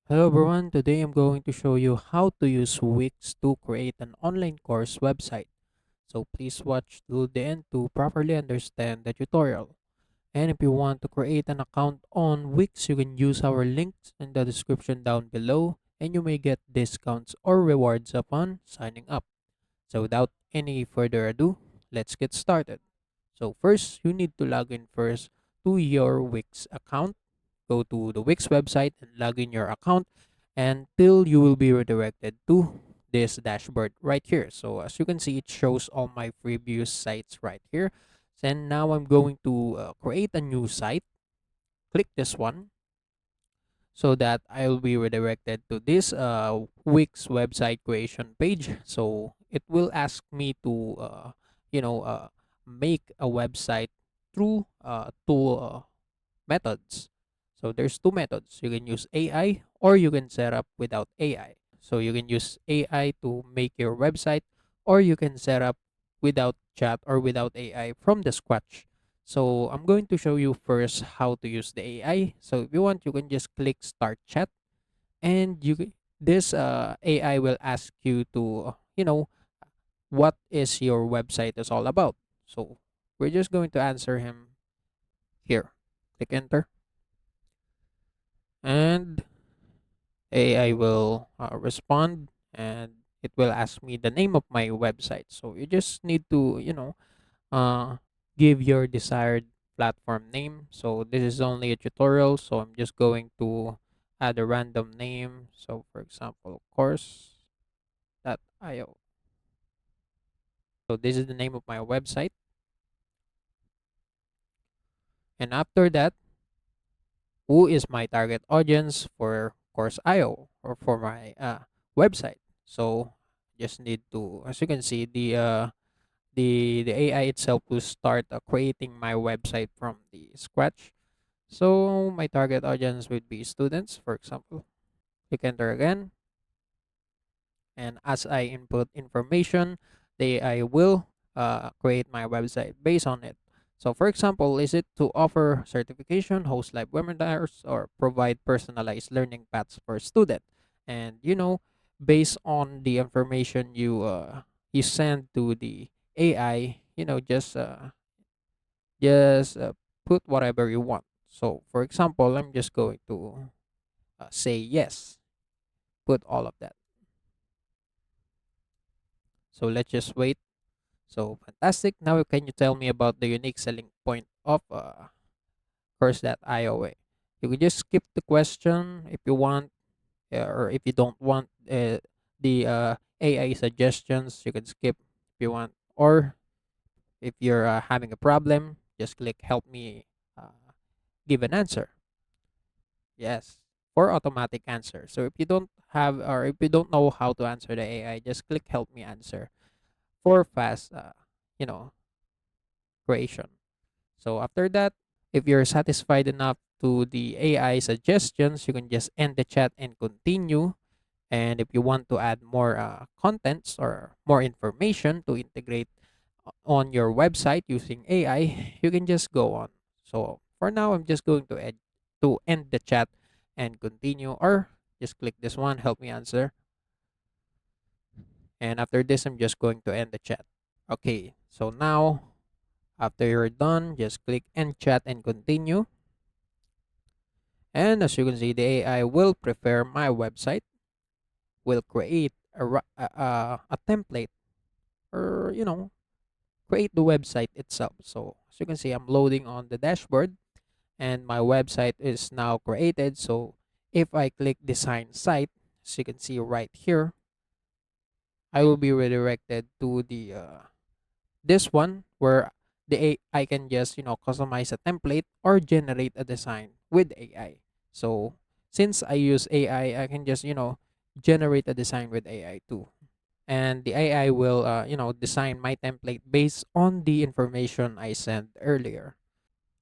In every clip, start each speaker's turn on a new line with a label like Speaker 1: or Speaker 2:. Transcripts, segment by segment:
Speaker 1: Hello everyone, today I'm going to show you how to use Wix to create an online course website. So please watch to the end to properly understand the tutorial. And if you want to create an account on Wix, you can use our links in the description down below and you may get discounts or rewards upon signing up. So without any further ado, let's get started. So first, you need to log in first to your Wix account. Go to the Wix website and log in your account until you will be redirected to this dashboard right here. So as you can see, it shows all my previous sites right here. And now I'm going to create a new site. Click this one so that I'll be redirected to this Wix website creation page. So it will ask me to, you know, uh, make a website through two methods. So there's two methods. You can use AI or you can set up without AI. So you can use AI to make your website or you can set up without chat or without AI from the scratch. So I'm going to show you first how to use the AI. So if you want, you can just click start chat and this AI will ask you to, what is your website is all about. So we're just going to answer him here. Click enter and AI will respond and it will ask me the name of my website. So you just need to, uh, give your desired platform name. So this is only a tutorial, so I'm just going to add a random name. So for example, course.io. So this is the name of my website. And after that, who is my target audience for course.io or for my website? So just need to, as you can see, the AI itself will start creating my website from the scratch. So my target audience would be students, for example. Click enter again. And as I input information, the AI will create my website based on it. So for example, is it to offer certification, host live webinars, or provide personalized learning paths for student? And based on the information you send to the AI, just put whatever you want. So for example, I'm just going to say yes, put all of that. So let's just wait. So fantastic. Now can you tell me about the unique selling point of course.io? You can just skip the question if you want, or if you don't want the AI suggestions, you can skip if you want. Or if you're having a problem, just click help me give an answer. Yes, for automatic answer. So if you don't have or if you don't know how to answer the AI, just click help me answer for fast, you know, creation. So after that, if you're satisfied enough to the AI suggestions, you can just end the chat and continue. And if you want to add more contents or more information to integrate on your website using AI, you can just go on. So for now, I'm just going to end the chat and continue, or just click this one, help me answer. And after this, I'm just going to end the chat. Okay, so now after you're done, just click end chat and continue. And as you can see, the AI will prepare my website, will create a template, or create the website itself. So as you can see, I'm loading on the dashboard and my website is now created. So if I click design site, as you can see right here, I will be redirected to the this one where I can just customize a template or generate a design with AI. So since I use AI, I can just generate a design with AI too, and the AI will design my template based on the information I sent earlier.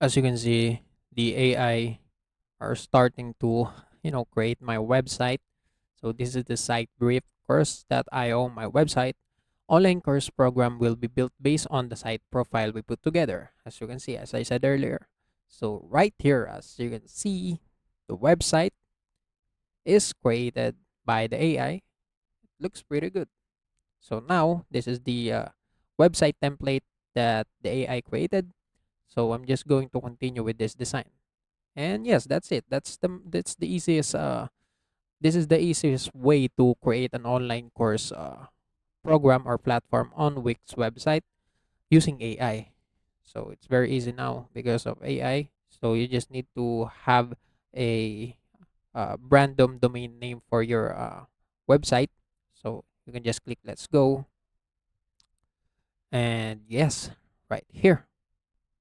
Speaker 1: As you can see, the AI are starting to create my website. So this is the site brief course.io, my website. Online course program will be built based on the site profile we put together. As you can see, as I said earlier. So right here, as you can see, the website, is created by the AI. Looks pretty good. So now this is the website template that the AI created. So I'm just going to continue with this design. And yes, that's it. That's the easiest this is the easiest way to create an online course program or platform on Wix website using AI. So it's very easy now because of AI. So you just need to have a random domain name for your website. So you can just click let's go, and yes, right here.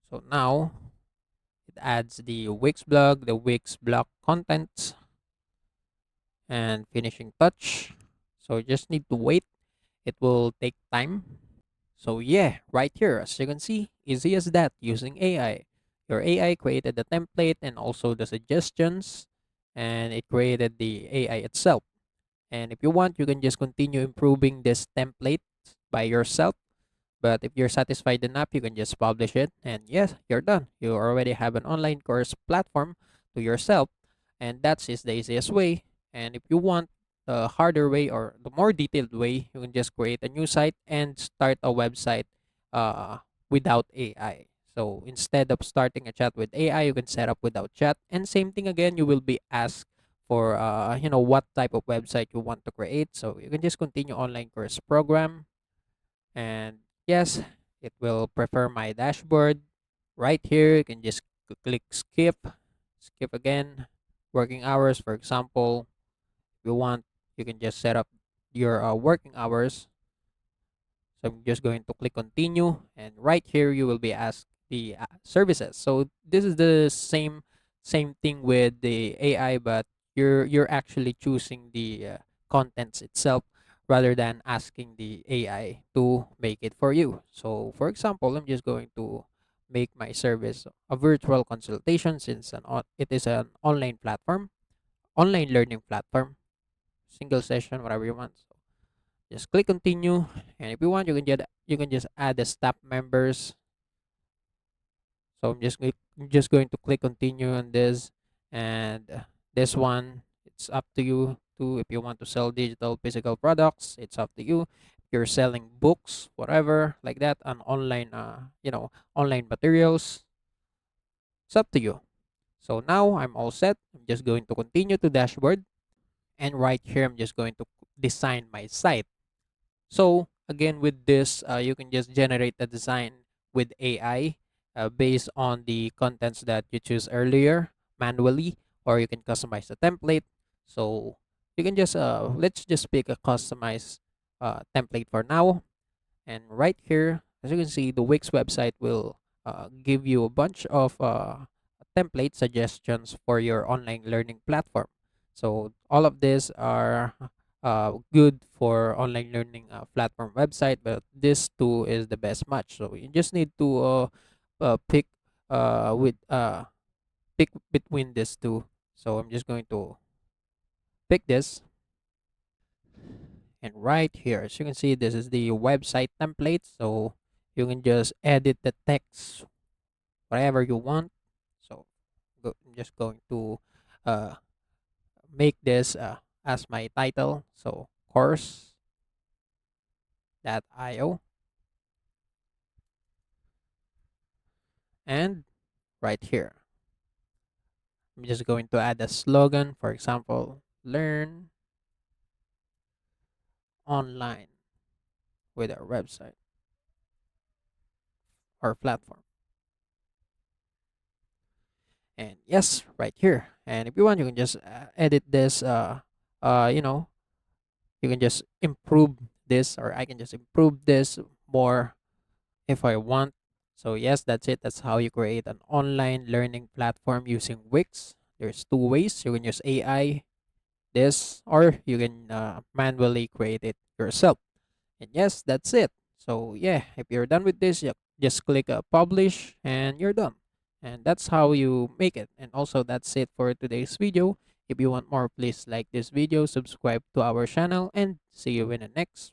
Speaker 1: So now it adds the Wix blog, the Wix blog contents, and finishing touch. So you just need to wait. It will take time. So yeah, right here, as you can see, easy as that using AI. Your AI created the template and also the suggestions, and it created the AI itself. And if you want, you can just continue improving this template by yourself. But if you're satisfied enough, you can just publish it. And yes, you're done. You already have an online course platform to yourself. And that's is the easiest way. And if you want the harder way or the more detailed way, you can just create a new site and start a website uh, without AI. So instead of starting a chat with AI, you can set up without chat. And same thing again, you will be asked for what type of website you want to create. So you can just continue online course program, and yes, it will prepare my dashboard. Right here you can just click skip again, working hours for example. If you want, you can just set up your working hours. So I'm just going to click continue, and right here you will be asked the services. So this is the same thing with the AI, but you're actually choosing the contents itself rather than asking the AI to make it for you. So for example, I'm just going to make my service a virtual consultation, since it is an online platform, online learning platform, single session, whatever you want. Just click continue, and if you want, you can just add the staff members. So I'm just going to click continue on this, and this one, it's up to you to, if you want to sell digital physical products, it's up to you. If you're selling books, whatever like that, on online online materials, it's up to you. So now I'm all set. I'm just going to continue to dashboard, and right here I'm just going to design my site. So again, with this, you can just generate the design with AI based on the contents that you choose earlier manually, or you can customize the template. So you can just let's just pick a customized template for now. And right here, as you can see, the Wix website will give you a bunch of template suggestions for your online learning platform. So all of these are good for online learning platform website, but this two is the best match. So you just need to pick with pick between these two. So I'm just going to pick this. And right here, as you can see, this is the website template. So you can just edit the text whatever you want. So I'm just going to uh, make this as my title. So course.io, and right here, I'm just going to add a slogan. For example, learn online with our website or platform. And yes, right here. And if you want, you can just edit this. Uh, you know, you can just improve this, or I can just improve this more if I want. So yes, that's it. That's how you create an online learning platform using Wix. There's two ways. You can use AI, this, or you can manually create it yourself. And yes, that's it. So yeah, if you're done with this, you just click publish, and you're done. And that's how you make it. And also, that's it for today's video. If you want more, please like this video, subscribe to our channel, and see you in the next